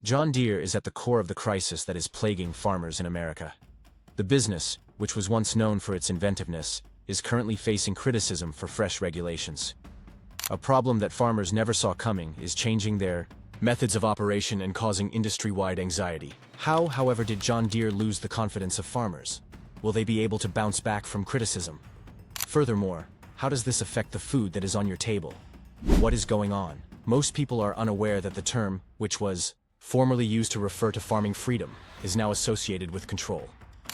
John Deere is at the core of the crisis that is plaguing farmers in America. The business, which was once known for its inventiveness, is currently facing criticism for fresh regulations. A problem that farmers never saw coming is changing their methods of operation and causing industry-wide anxiety. How, however, did John Deere lose the confidence of farmers? Will they be able to bounce back from criticism? Furthermore, how does this affect the food that is on your table? What is going on? Most people are unaware that the term, which was formerly used to refer to farming freedom, is now associated with control.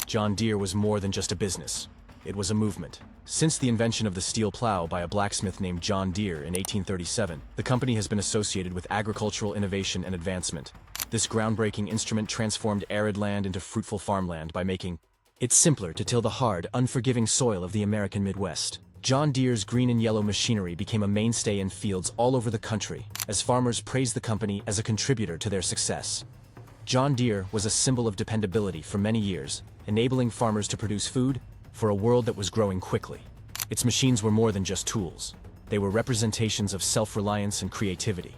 John Deere was more than just a business. It was a movement. Since the invention of the steel plow by a blacksmith named John Deere in 1837, the company has been associated with agricultural innovation and advancement. This groundbreaking instrument transformed arid land into fruitful farmland by making it simpler to till the hard, unforgiving soil of the American Midwest. John Deere's green and yellow machinery became a mainstay in fields all over the country, as farmers praised the company as a contributor to their success. John Deere was a symbol of dependability for many years, enabling farmers to produce food for a world that was growing quickly. Its machines were more than just tools. They were representations of self-reliance and creativity.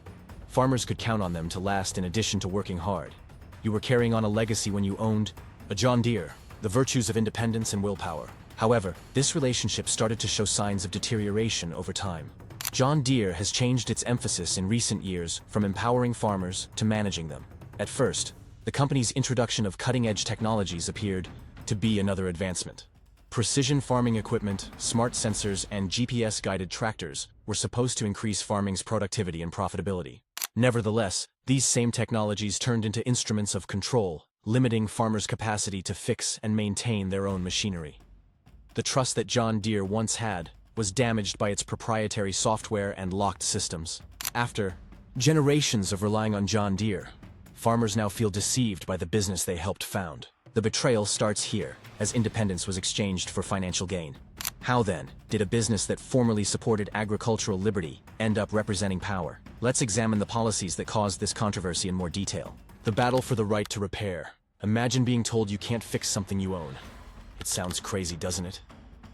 Farmers could count on them to last in addition to working hard. You were carrying on a legacy when you owned a John Deere, the virtues of independence and willpower. However, this relationship started to show signs of deterioration over time. John Deere has changed its emphasis in recent years from empowering farmers to managing them. At first, the company's introduction of cutting-edge technologies appeared to be another advancement. Precision farming equipment, smart sensors, and GPS-guided tractors were supposed to increase farming's productivity and profitability. Nevertheless, these same technologies turned into instruments of control, limiting farmers' capacity to fix and maintain their own machinery. The trust that John Deere once had was damaged by its proprietary software and locked systems. After generations of relying on John Deere, farmers now feel deceived by the business they helped found. The betrayal starts here, as independence was exchanged for financial gain. How then did a business that formerly supported agricultural liberty end up representing power? Let's examine the policies that caused this controversy in more detail. The battle for the right to repair. Imagine being told you can't fix something you own. It sounds crazy, doesn't it?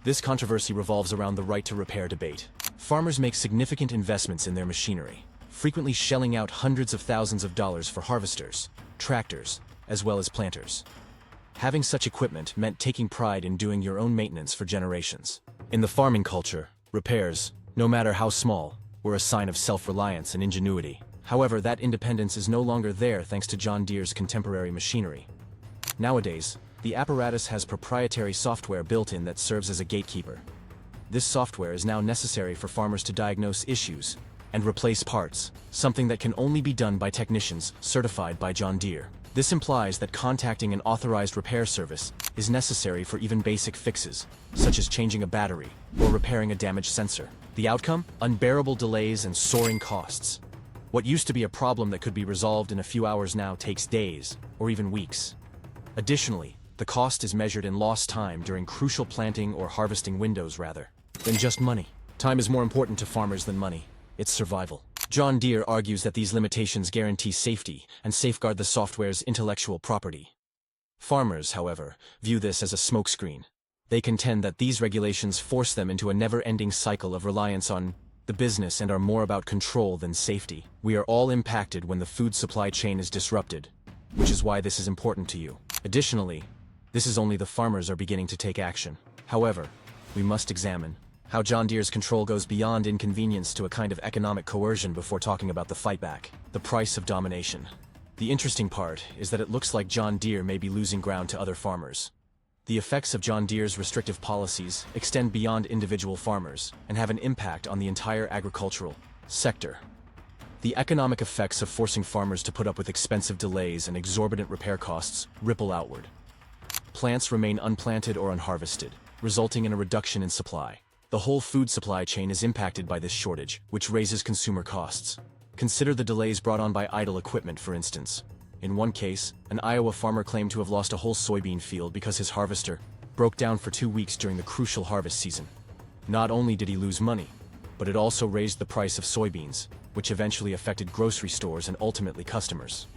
This controversy revolves around the right to repair debate. Farmers make significant investments in their machinery, frequently shelling out hundreds of thousands of dollars for harvesters, tractors, as well as planters. Having such equipment meant taking pride in doing your own maintenance for generations. In the farming culture, repairs, no matter how small, were a sign of self-reliance and ingenuity. However, that independence is no longer there thanks to John Deere's contemporary machinery. Nowadays, the apparatus has proprietary software built in that serves as a gatekeeper. This software is now necessary for farmers to diagnose issues and replace parts, something that can only be done by technicians certified by John Deere. This implies that contacting an authorized repair service is necessary for even basic fixes, such as changing a battery or repairing a damaged sensor. The outcome? Unbearable delays and soaring costs. What used to be a problem that could be resolved in a few hours now takes days, or even weeks. Additionally, the cost is measured in lost time during crucial planting or harvesting windows rather than just money. Time is more important to farmers than money. It's survival. John Deere argues that these limitations guarantee safety and safeguard the software's intellectual property. Farmers, however, view this as a smokescreen. They contend that these regulations force them into a never-ending cycle of reliance on the business and are more about control than safety. We are all impacted when the food supply chain is disrupted, which is why this is important to you. Additionally, this is only the farmers are beginning to take action. However, we must examine how John Deere's control goes beyond inconvenience to a kind of economic coercion before talking about the fight back. The price of domination. The interesting part is that it looks like John Deere may be losing ground to other farmers. The effects of John Deere's restrictive policies extend beyond individual farmers and have an impact on the entire agricultural sector. The economic effects of forcing farmers to put up with expensive delays and exorbitant repair costs ripple outward. Plants remain unplanted or unharvested, resulting in a reduction in supply. The whole food supply chain is impacted by this shortage, which raises consumer costs. Consider the delays brought on by idle equipment, for instance. In one case, an Iowa farmer claimed to have lost a whole soybean field because his harvester broke down for 2 weeks during the crucial harvest season. Not only did he lose money, but it also raised the price of soybeans, which eventually affected grocery stores and ultimately customers.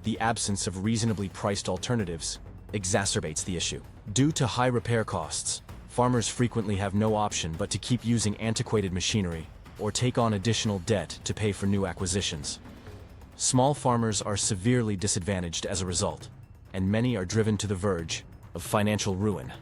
The absence of reasonably priced alternatives exacerbates the issue. Due to high repair costs, farmers frequently have no option but to keep using antiquated machinery or take on additional debt to pay for new acquisitions. Small farmers are severely disadvantaged as a result, and many are driven to the verge of financial ruin.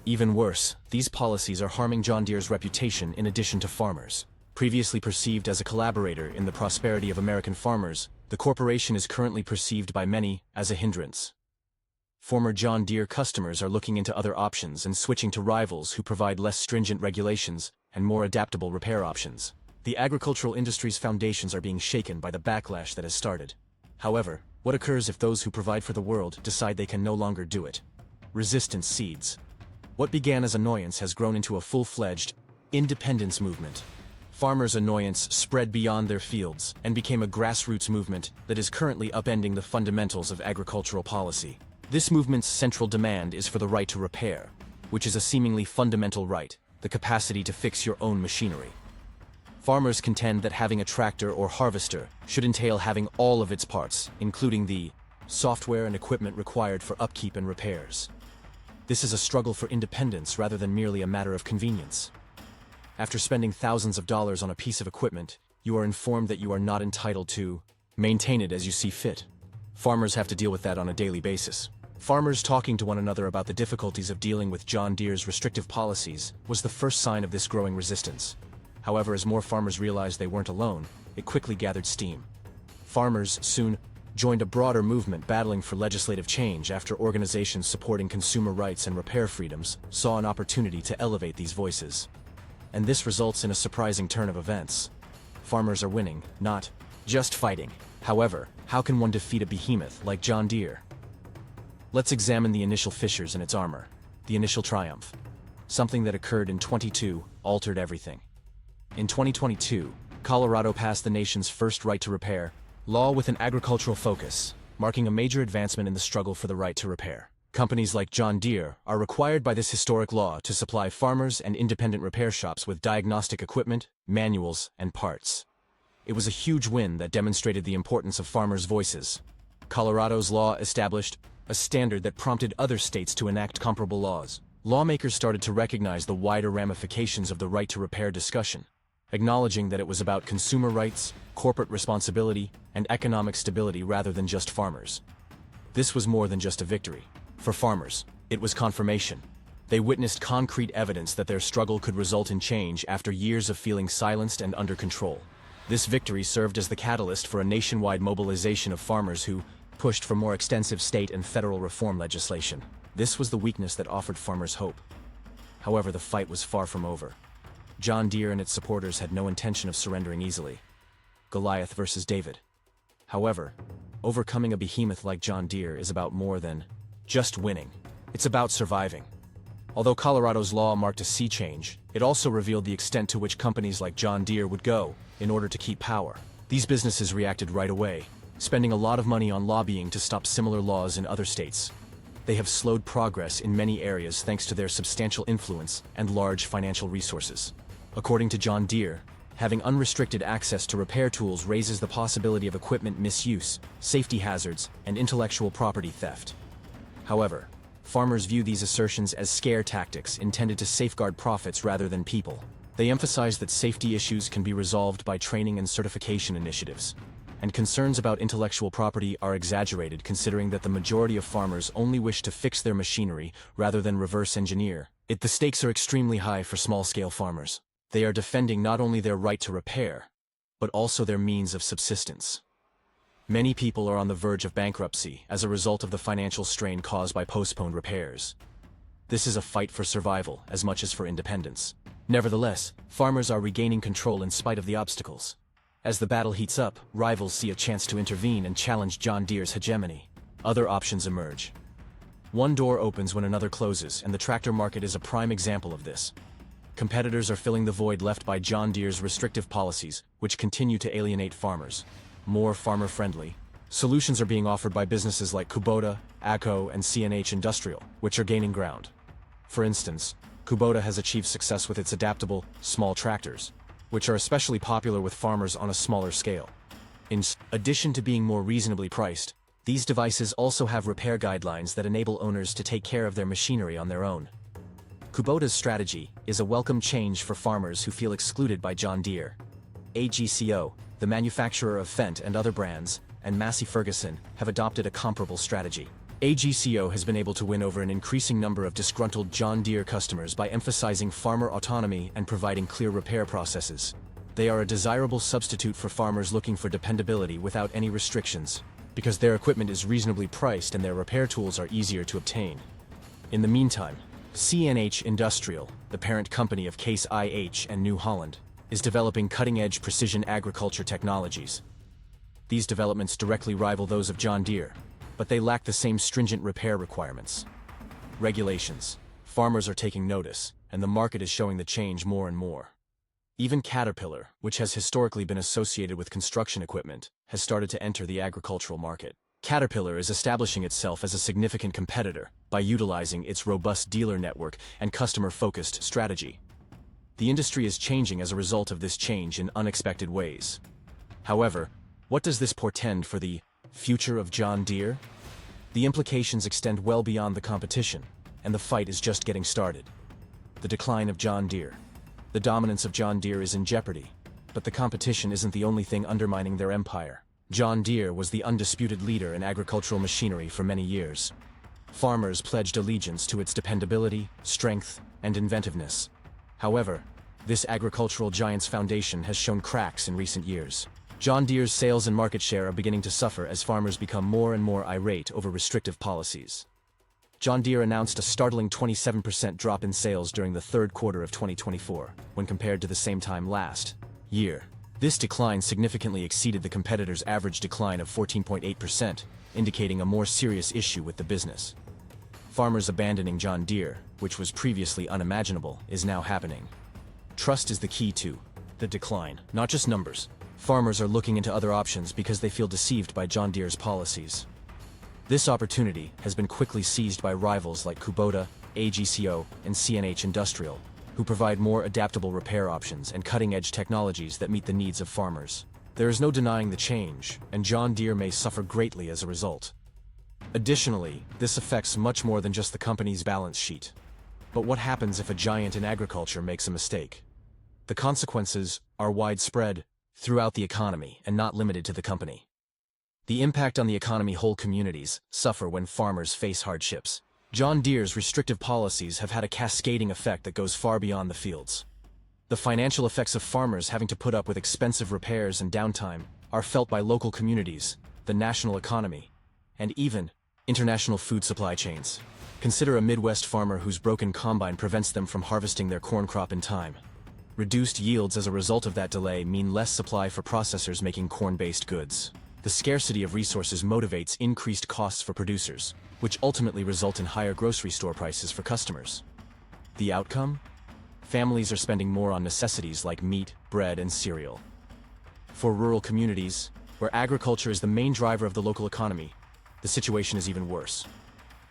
Even worse, these policies are harming John Deere's reputation in addition to farmers. Previously perceived as a collaborator in the prosperity of American farmers, the corporation is currently perceived by many as a hindrance. Former John Deere customers are looking into other options and switching to rivals who provide less stringent regulations and more adaptable repair options. The agricultural industry's foundations are being shaken by the backlash that has started. However, what occurs if those who provide for the world decide they can no longer do it? Resistance seeds. What began as annoyance has grown into a full-fledged independence movement. Farmers' annoyance spread beyond their fields and became a grassroots movement that is currently upending the fundamentals of agricultural policy. This movement's central demand is for the right to repair, which is a seemingly fundamental right, the capacity to fix your own machinery. Farmers contend that having a tractor or harvester should entail having all of its parts, including the software and equipment required for upkeep and repairs. This is a struggle for independence rather than merely a matter of convenience. After spending thousands of dollars on a piece of equipment, you are informed that you are not entitled to maintain it as you see fit. Farmers have to deal with that on a daily basis. Farmers talking to one another about the difficulties of dealing with John Deere's restrictive policies was the first sign of this growing resistance. However, as more farmers realized they weren't alone, it quickly gathered steam. Farmers soon joined a broader movement battling for legislative change after organizations supporting consumer rights and repair freedoms saw an opportunity to elevate these voices. And this results in a surprising turn of events. Farmers are winning, not just fighting. However, how can one defeat a behemoth like John Deere? Let's examine the initial fissures in its armor. The initial triumph. Something that occurred in 2022 altered everything. In 2022, Colorado passed the nation's first right to repair law with an agricultural focus, marking a major advancement in the struggle for the right to repair. Companies like John Deere are required by this historic law to supply farmers and independent repair shops with diagnostic equipment, manuals, and parts. It was a huge win that demonstrated the importance of farmers' voices. Colorado's law established a standard that prompted other states to enact comparable laws. Lawmakers started to recognize the wider ramifications of the right to repair discussion, acknowledging that it was about consumer rights, corporate responsibility, and economic stability rather than just farmers. This was more than just a victory. For farmers, it was confirmation. They witnessed concrete evidence that their struggle could result in change after years of feeling silenced and under control. This victory served as the catalyst for a nationwide mobilization of farmers who pushed for more extensive state and federal reform legislation. This was the weakness that offered farmers hope. However, the fight was far from over. John Deere and its supporters had no intention of surrendering easily. Goliath versus David. However, overcoming a behemoth like John Deere is about more than just winning. It's about surviving. Although Colorado's law marked a sea change, it also revealed the extent to which companies like John Deere would go in order to keep power. These businesses reacted right away, spending a lot of money on lobbying to stop similar laws in other states. They have slowed progress in many areas thanks to their substantial influence and large financial resources. According to John Deere, having unrestricted access to repair tools raises the possibility of equipment misuse, safety hazards, and intellectual property theft. However, farmers view these assertions as scare tactics intended to safeguard profits rather than people. They emphasize that safety issues can be resolved by training and certification initiatives, and concerns about intellectual property are exaggerated considering that the majority of farmers only wish to fix their machinery rather than reverse engineer it. The stakes are extremely high for small-scale farmers. They are defending not only their right to repair, but also their means of subsistence. Many people are on the verge of bankruptcy as a result of the financial strain caused by postponed repairs. This is a fight for survival as much as for independence. Nevertheless, farmers are regaining control in spite of the obstacles. As the battle heats up, rivals see a chance to intervene and challenge John Deere's hegemony. Other options emerge. One door opens when another closes, and the tractor market is a prime example of this. Competitors are filling the void left by John Deere's restrictive policies, which continue to alienate farmers. More farmer-friendly solutions are being offered by businesses like Kubota, AGCO, and CNH Industrial, which are gaining ground. For instance, Kubota has achieved success with its adaptable, small tractors, which are especially popular with farmers on a smaller scale. In addition to being more reasonably priced, these devices also have repair guidelines that enable owners to take care of their machinery on their own. Kubota's strategy is a welcome change for farmers who feel excluded by John Deere. AGCO, the manufacturer of Fendt and other brands, and Massey Ferguson have adopted a comparable strategy. AGCO has been able to win over an increasing number of disgruntled John Deere customers by emphasizing farmer autonomy and providing clear repair processes. They are a desirable substitute for farmers looking for dependability without any restrictions, because their equipment is reasonably priced and their repair tools are easier to obtain. In the meantime, CNH Industrial, the parent company of Case IH and New Holland, is developing cutting-edge precision agriculture technologies. These developments directly rival those of John Deere, but they lack the same stringent repair requirements. Regulations. Farmers are taking notice, and the market is showing the change more and more. Even Caterpillar, which has historically been associated with construction equipment, has started to enter the agricultural market. Caterpillar is establishing itself as a significant competitor by utilizing its robust dealer network and customer-focused strategy. The industry is changing as a result of this change in unexpected ways. However, what does this portend for the future of John Deere? The implications extend well beyond the competition, and the fight is just getting started. The decline of John Deere. The dominance of John Deere is in jeopardy, but the competition isn't the only thing undermining their empire. John Deere was the undisputed leader in agricultural machinery for many years. Farmers pledged allegiance to its dependability, strength, and inventiveness. However, this agricultural giant's foundation has shown cracks in recent years. John Deere's sales and market share are beginning to suffer as farmers become more and more irate over restrictive policies. John Deere announced a startling 27% drop in sales during the third quarter of 2024, when compared to the same time last year. This decline significantly exceeded the competitor's average decline of 14.8%, indicating a more serious issue with the business. Farmers abandoning John Deere, which was previously unimaginable, is now happening. Trust is the key to the decline, not just numbers. Farmers are looking into other options because they feel deceived by John Deere's policies. This opportunity has been quickly seized by rivals like Kubota, AGCO, and CNH Industrial, who provide more adaptable repair options and cutting-edge technologies that meet the needs of farmers. There is no denying the change, and John Deere may suffer greatly as a result. Additionally, this affects much more than just the company's balance sheet. But what happens if a giant in agriculture makes a mistake? The consequences are widespread throughout the economy and not limited to the company. The impact on the economy whole communities suffer when farmers face hardships. John Deere's restrictive policies have had a cascading effect that goes far beyond the fields. The financial effects of farmers having to put up with expensive repairs and downtime are felt by local communities, the national economy, and even international food supply chains. Consider a Midwest farmer whose broken combine prevents them from harvesting their corn crop in time. Reduced yields as a result of that delay mean less supply for processors making corn-based goods. The scarcity of resources motivates increased costs for producers, which ultimately result in higher grocery store prices for customers. The outcome? Families are spending more on necessities like meat, bread, and cereal. For rural communities, where agriculture is the main driver of the local economy, the situation is even worse.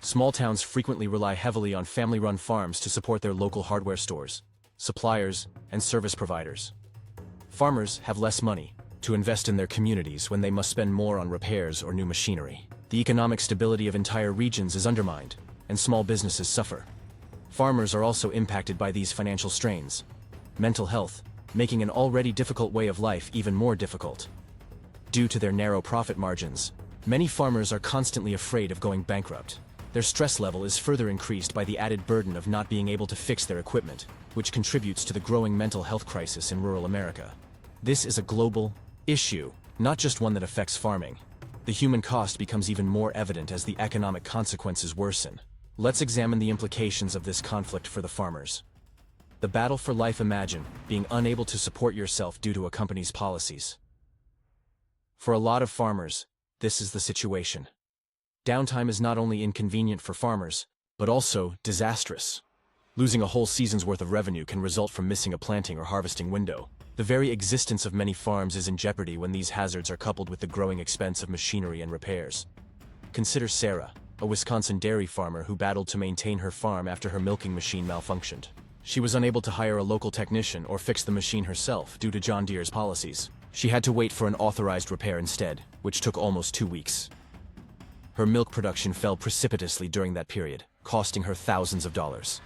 Small towns frequently rely heavily on family-run farms to support their local hardware stores, suppliers, and service providers. Farmers have less money to invest in their communities when they must spend more on repairs or new machinery. The economic stability of entire regions is undermined, and small businesses suffer. Farmers are also impacted by these financial strains. Mental health, making an already difficult way of life even more difficult. Due to their narrow profit margins, many farmers are constantly afraid of going bankrupt. Their stress level is further increased by the added burden of not being able to fix their equipment, which contributes to the growing mental health crisis in rural America. This is a global issue, not just one that affects farming. The human cost becomes even more evident as the economic consequences worsen. Let's examine the implications of this conflict for the farmers. The battle for life. Imagine being unable to support yourself due to a company's policies. For a lot of farmers, this is the situation. Downtime is not only inconvenient for farmers, but also disastrous. Losing a whole season's worth of revenue can result from missing a planting or harvesting window. The very existence of many farms is in jeopardy when these hazards are coupled with the growing expense of machinery and repairs. Consider Sarah, a Wisconsin dairy farmer who battled to maintain her farm after her milking machine malfunctioned. She was unable to hire a local technician or fix the machine herself due to John Deere's policies. She had to wait for an authorized repair instead, which took almost 2 weeks. Her milk production fell precipitously during that period, costing her thousands of dollars.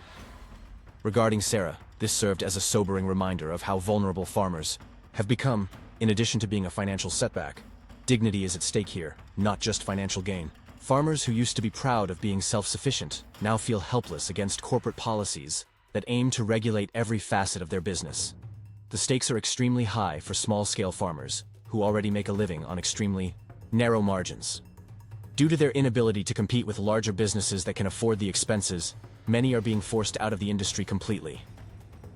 Regarding Sarah, this served as a sobering reminder of how vulnerable farmers have become, in addition to being a financial setback. Dignity is at stake here, not just financial gain. Farmers who used to be proud of being self-sufficient now feel helpless against corporate policies that aim to regulate every facet of their business. The stakes are extremely high for small-scale farmers, who already make a living on extremely narrow margins. Due to their inability to compete with larger businesses that can afford the expenses, many are being forced out of the industry completely.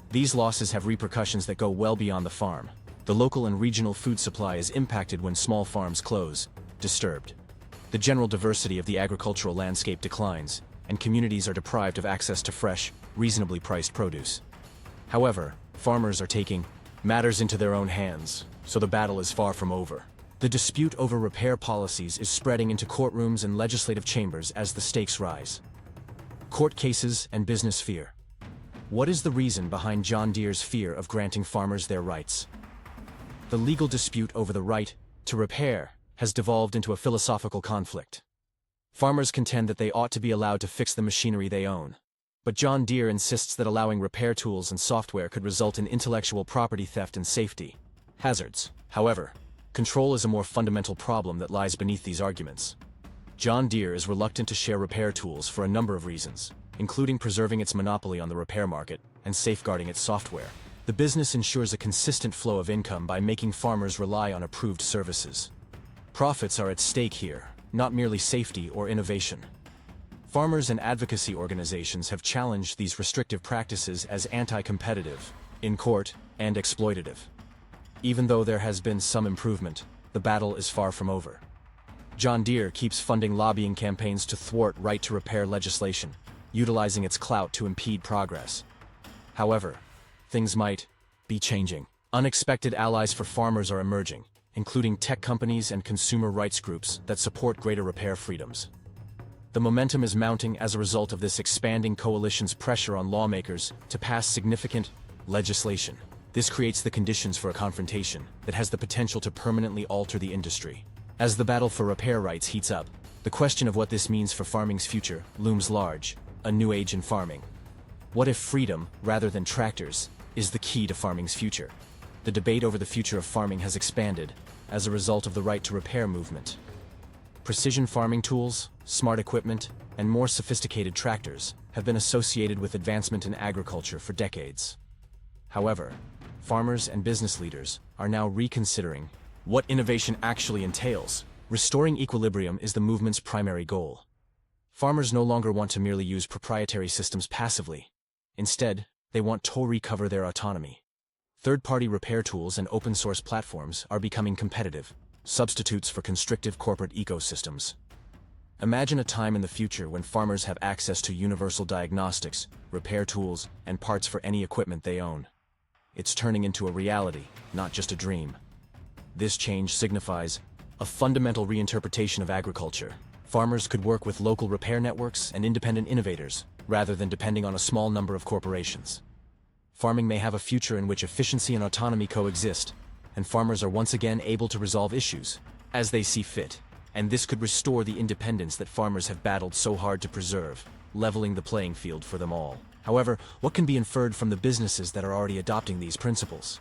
These losses have repercussions that go well beyond the farm. The local and regional food supply is impacted when small farms close, disturbed. The general diversity of the agricultural landscape declines, and communities are deprived of access to fresh, reasonably priced produce. However, farmers are taking matters into their own hands, so the battle is far from over. The dispute over repair policies is spreading into courtrooms and legislative chambers as the stakes rise. Court cases and business fear. What is the reason behind John Deere's fear of granting farmers their rights? The legal dispute over the right to repair has devolved into a philosophical conflict. Farmers contend that they ought to be allowed to fix the machinery they own. But John Deere insists that allowing repair tools and software could result in intellectual property theft and safety hazards. However, control is a more fundamental problem that lies beneath these arguments. John Deere is reluctant to share repair tools for a number of reasons, including preserving its monopoly on the repair market and safeguarding its software. The business ensures a consistent flow of income by making farmers rely on approved services. Profits are at stake here, not merely safety or innovation. Farmers and advocacy organizations have challenged these restrictive practices as anti-competitive, in court, and exploitative. Even though there has been some improvement, the battle is far from over. John Deere keeps funding lobbying campaigns to thwart right-to-repair legislation, utilizing its clout to impede progress. However, things might be changing. Unexpected allies for farmers are emerging, including tech companies and consumer rights groups that support greater repair freedoms. The momentum is mounting as a result of this expanding coalition's pressure on lawmakers to pass significant legislation. This creates the conditions for a confrontation that has the potential to permanently alter the industry. As the battle for repair rights heats up, the question of what this means for farming's future looms large, a new age in farming. What if freedom, rather than tractors, is the key to farming's future? The debate over the future of farming has expanded as a result of the right to repair movement. Precision farming tools, smart equipment, and more sophisticated tractors have been associated with advancement in agriculture for decades. However, farmers and business leaders are now reconsidering what innovation actually entails. Restoring equilibrium is the movement's primary goal. Farmers no longer want to merely use proprietary systems passively. Instead, they want to recover their autonomy. Third-party repair tools and open-source platforms are becoming competitive substitutes for constrictive corporate ecosystems. Imagine a time in the future when farmers have access to universal diagnostics, repair tools, and parts for any equipment they own. It's turning into a reality, not just a dream. This change signifies a fundamental reinterpretation of agriculture. Farmers could work with local repair networks and independent innovators, rather than depending on a small number of corporations. Farming may have a future in which efficiency and autonomy coexist, and farmers are once again able to resolve issues as they see fit. And this could restore the independence that farmers have battled so hard to preserve, leveling the playing field for them all. However, what can be inferred from the businesses that are already adopting these principles?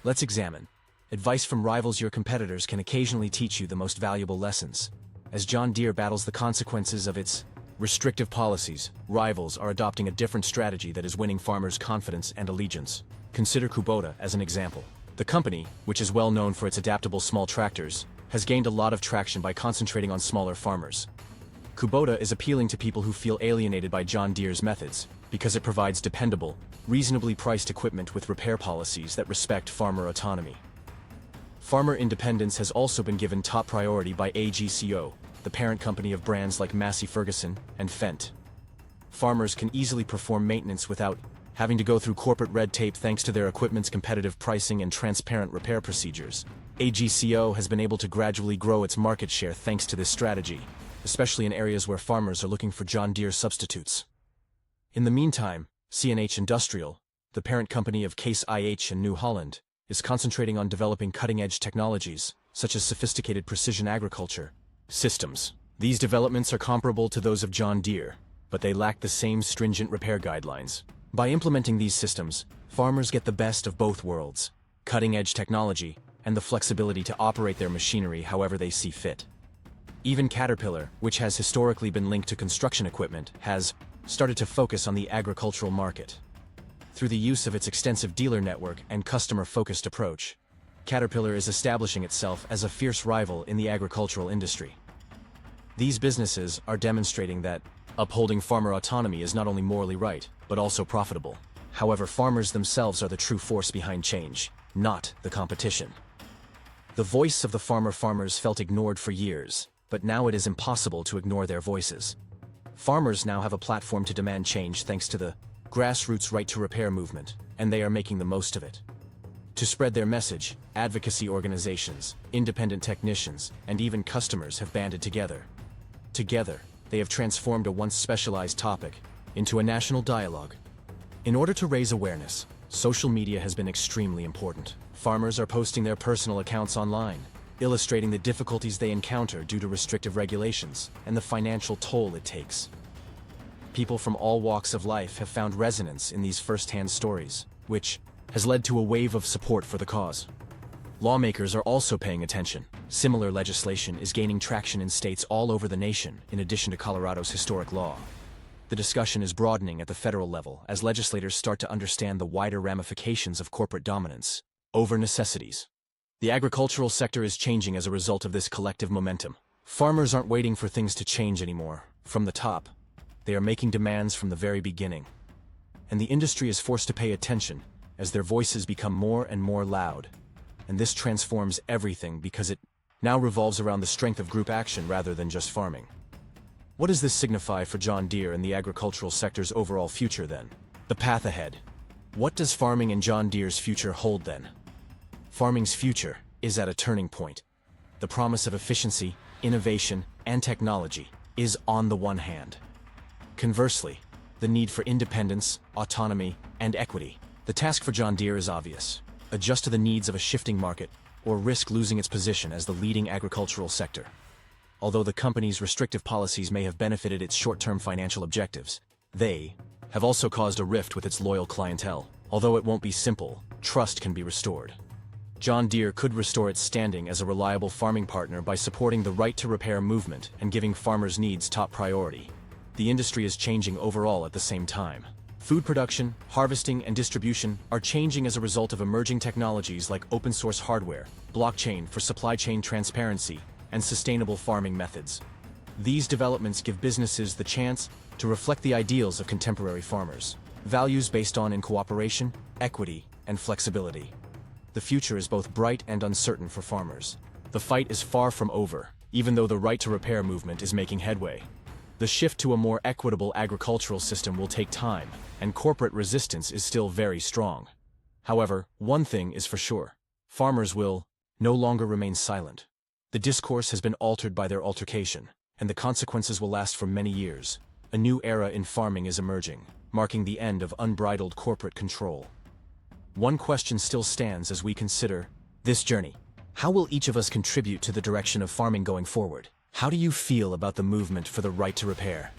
Let's examine. Advice from rivals, your competitors, can occasionally teach you the most valuable lessons. As John Deere battles the consequences of its restrictive policies, rivals are adopting a different strategy that is winning farmers' confidence and allegiance. Consider Kubota as an example. The company, which is well known for its adaptable small tractors, has gained a lot of traction by concentrating on smaller farmers. Kubota is appealing to people who feel alienated by John Deere's methods, because it provides dependable, reasonably priced equipment with repair policies that respect farmer autonomy. Farmer independence has also been given top priority by AGCO, the parent company of brands like Massey Ferguson and Fendt. Farmers can easily perform maintenance without having to go through corporate red tape thanks to their equipment's competitive pricing and transparent repair procedures. AGCO has been able to gradually grow its market share thanks to this strategy, especially in areas where farmers are looking for John Deere substitutes. In the meantime, CNH Industrial, the parent company of Case IH and New Holland, is concentrating on developing cutting-edge technologies, such as sophisticated precision agriculture systems. These developments are comparable to those of John Deere, but they lack the same stringent repair guidelines. By implementing these systems, farmers get the best of both worlds: cutting-edge technology and the flexibility to operate their machinery however they see fit. Even Caterpillar, which has historically been linked to construction equipment, has started to focus on the agricultural market. Through the use of its extensive dealer network and customer-focused approach, Caterpillar is establishing itself as a fierce rival in the agricultural industry. These businesses are demonstrating that upholding farmer autonomy is not only morally right, but also profitable. However, farmers themselves are the true force behind change, not the competition. The voice of the farmers felt ignored for years, but now it is impossible to ignore their voices. Farmers now have a platform to demand change thanks to the Grassroots right to repair movement, and they are making the most of it. To spread their message, advocacy organizations, independent technicians, and even customers have banded together. Together, they have transformed a once specialized topic into a national dialogue. In order to raise awareness, social media has been extremely important. Farmers are posting their personal accounts online, illustrating the difficulties they encounter due to restrictive regulations and the financial toll it takes. People from all walks of life have found resonance in these first-hand stories, which has led to a wave of support for the cause. Lawmakers are also paying attention. Similar legislation is gaining traction in states all over the nation, in addition to Colorado's historic law. The discussion is broadening at the federal level as legislators start to understand the wider ramifications of corporate dominance over necessities. The agricultural sector is changing as a result of this collective momentum. Farmers aren't waiting for things to change anymore. From the top, they are making demands from the very beginning. And the industry is forced to pay attention as their voices become more and more loud. And this transforms everything because it now revolves around the strength of group action rather than just farming. What does this signify for John Deere and the agricultural sector's overall future then? The path ahead. What does farming and John Deere's future hold then? Farming's future is at a turning point. The promise of efficiency, innovation, and technology is on the one hand. Conversely, the need for independence, autonomy, and equity. The task for John Deere is obvious: adjust to the needs of a shifting market, or risk losing its position as the leading agricultural sector. Although the company's restrictive policies may have benefited its short-term financial objectives, they have also caused a rift with its loyal clientele. Although it won't be simple, trust can be restored. John Deere could restore its standing as a reliable farming partner by supporting the right to repair movement and giving farmers' needs top priority. The industry is changing overall at the same time. Food production, harvesting, and distribution are changing as a result of emerging technologies like open-source hardware, blockchain for supply chain transparency, and sustainable farming methods. These developments give businesses the chance to reflect the ideals of contemporary farmers, values based on cooperation, equity, and flexibility. The future is both bright and uncertain for farmers. The fight is far from over, even though the right to repair movement is making headway. The shift to a more equitable agricultural system will take time, and corporate resistance is still very strong. However, one thing is for sure: farmers will no longer remain silent. The discourse has been altered by their altercation, and the consequences will last for many years. A new era in farming is emerging, marking the end of unbridled corporate control. One question still stands as we consider this journey. How will each of us contribute to the direction of farming going forward? How do you feel about the movement for the right to repair?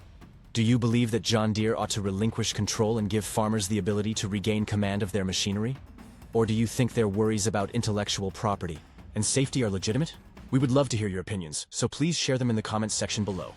Do you believe that John Deere ought to relinquish control and give farmers the ability to regain command of their machinery? Or do you think their worries about intellectual property and safety are legitimate? We would love to hear your opinions, so please share them in the comments section below.